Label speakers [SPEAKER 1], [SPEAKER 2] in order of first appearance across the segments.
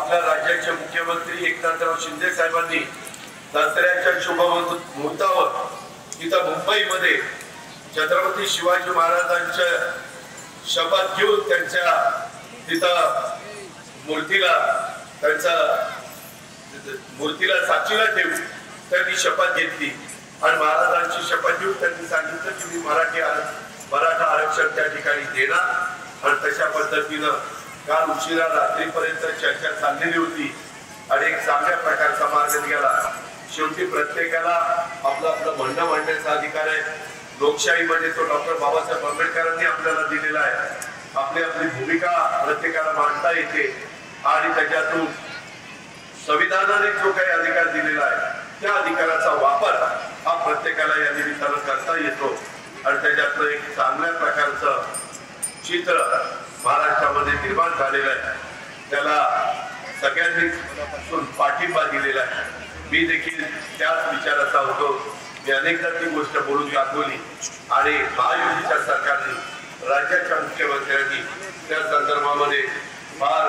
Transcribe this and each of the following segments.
[SPEAKER 1] आपल्या राज्याचे मुख्यमंत्री एकनाथराव शिंदे साहेबांनी दसऱ्याच्या शुभ मुहूर्तावर इथं मुंबईमध्ये छत्रपती शिवाजी महाराजांच्या शपथ घेऊन त्यांच्या तिथं मूर्तीला साक्षीला ठेवून त्यांनी शपथ घेतली आणि महाराजांची शपथ घेऊन त्यांनी सांगितलं की मी मराठा आरक्षण त्या ठिकाणी देणार आणि तशा पद्धतीनं काल उशिरा रात्रीपर्यंत चर्चा चाललेली होती आणि एक चांगल्या प्रकारचा मार्ग निघाला। शेवटी प्रत्येकाला आपलं आपलं म्हणणं मांडण्याचा अधिकार आहे। लोकशाहीमध्ये तो डॉक्टर बाबासाहेब आंबेडकरांनी आपल्याला दिलेला आहे। आपली आपली भूमिका प्रत्येकाला मांडता येते आणि त्याच्यातून संविधानाने जो काही अधिकार दिलेला आहे त्या अधिकाराचा वापर हा प्रत्येकाला या निमित्तानं करता येतो आणि त्याच्यातलं एक चांगल्या प्रकारचं चित्र महाराष्ट्रामध्ये निर्माण झालेलं आहे। त्याला सगळ्यांनी मनापासून पाठिंबा दिलेला आहे। मी देखील त्याच विचाराचा होतो। मी अनेकदा ती गोष्ट बोलून दाखवली आणि महायुतीच्या सरकारने राज्याच्या मुख्यमंत्र्यांनी त्या संदर्भामध्ये फार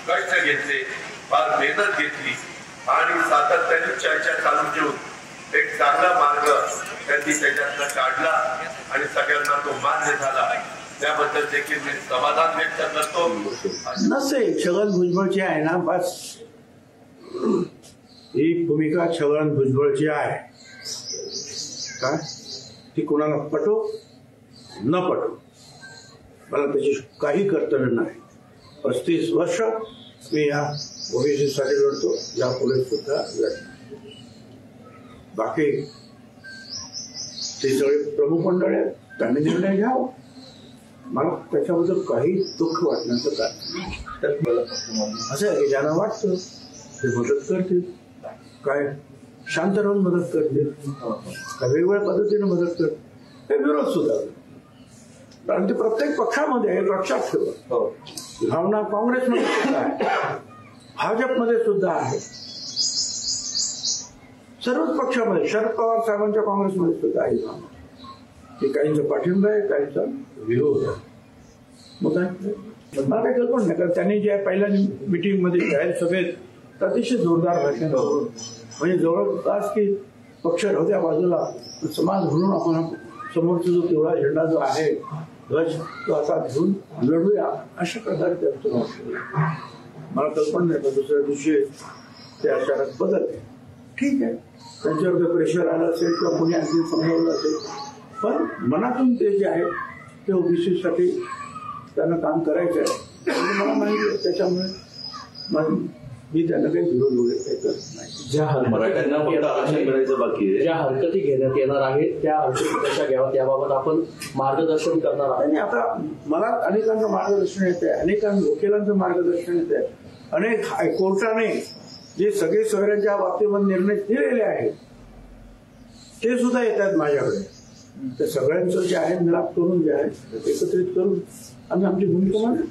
[SPEAKER 1] कष्ट घेतले, फार मेहनत घेतली आणि सातत्याने चर्चा चालू ठेवून एक चांगला मार्ग त्यांनी त्याच्यातनं काढला आणि सगळ्यांना तो मान्य झाला। त्याबद्दल देखील मी समाधान व्यक्त करतो।
[SPEAKER 2] नसे छगन भुजबळची आहे ना, बस ही भूमिका छगन भुजबळची आहे का ती कोणाला पटो न पटो मला त्याची काही कर्तव्य नाही। 35 वर्ष मी या ओबीसी साठी लढतो, यापुढे सुद्धा लढतो। बाकी ते सगळे प्रमुख मंडळ आहेत, त्यांनी निर्णय घ्यावा। मला त्याच्याबद्दल काही दुःख वाटण्याचं कारण असं आहे की ज्यांना वाटतं ते मदत करतील, काय शांत राहून मदत करतील, काय वेगवेगळ्या पद्धतीने मदत करतील, हे विरोध सुद्धा कारण ते प्रत्येक पक्षामध्ये आहे, लक्षात ठेवा। भावना काँग्रेसमध्ये सुद्धा आहे, भाजपमध्ये सुद्धा आहे, सर्वच पक्षामध्ये, शरद पवार साहेबांच्या काँग्रेसमध्ये सुद्धा आहे भावना। ते काहींचा पाठिंबा आहे, काहींचा विरोध आहे। मग मला काही कल्पना नाही, कारण त्यांनी ज्या पहिल्या मिटिंग मध्ये जाहीर सभेत अतिशय जोरदार भाषण म्हणजे जवळपास की पक्ष राहत्या बाजूला समाज म्हणून आपण समोरचा जो तेवढा झेंडा जो आहे ध्वज तो आता घेऊन लढूया अशा प्रकारे त्यांचं मला कल्पना नाही। पण दुसऱ्या दिवशी ते अचानक बदलले, ठीक आहे, त्यांच्यावर प्रेशर आलं असेल किंवा कोणी आणखी समजवलं असेल, पण मनातून ते जे आहे ते ओबीसी साठी त्यांना काम करायचं आहे मला माहिती आहे। त्याच्यामुळे मी त्यांना काही विरोध वगैरे काही करत नाही।
[SPEAKER 3] ज्या हरकती घेण्यात येणार आहेत त्या हरकती कशा घ्याव्यात याबाबत आपण मार्गदर्शन करणार आहोत।
[SPEAKER 2] आणि आता मला अनेकांचं मार्गदर्शन येते, अनेकांना वकिलांचं मार्गदर्शन येते, अनेक हायकोर्टाने जे सगळे सोयऱ्यांच्या बाबतीमध्ये निर्णय दिलेले आहेत ते सुद्धा येतात माझ्याकडे। त्या सगळ्यांचं जे आहे मिलाप करून जे आहे एकत्रित करून आम्ही आमची भूमिका मांडू।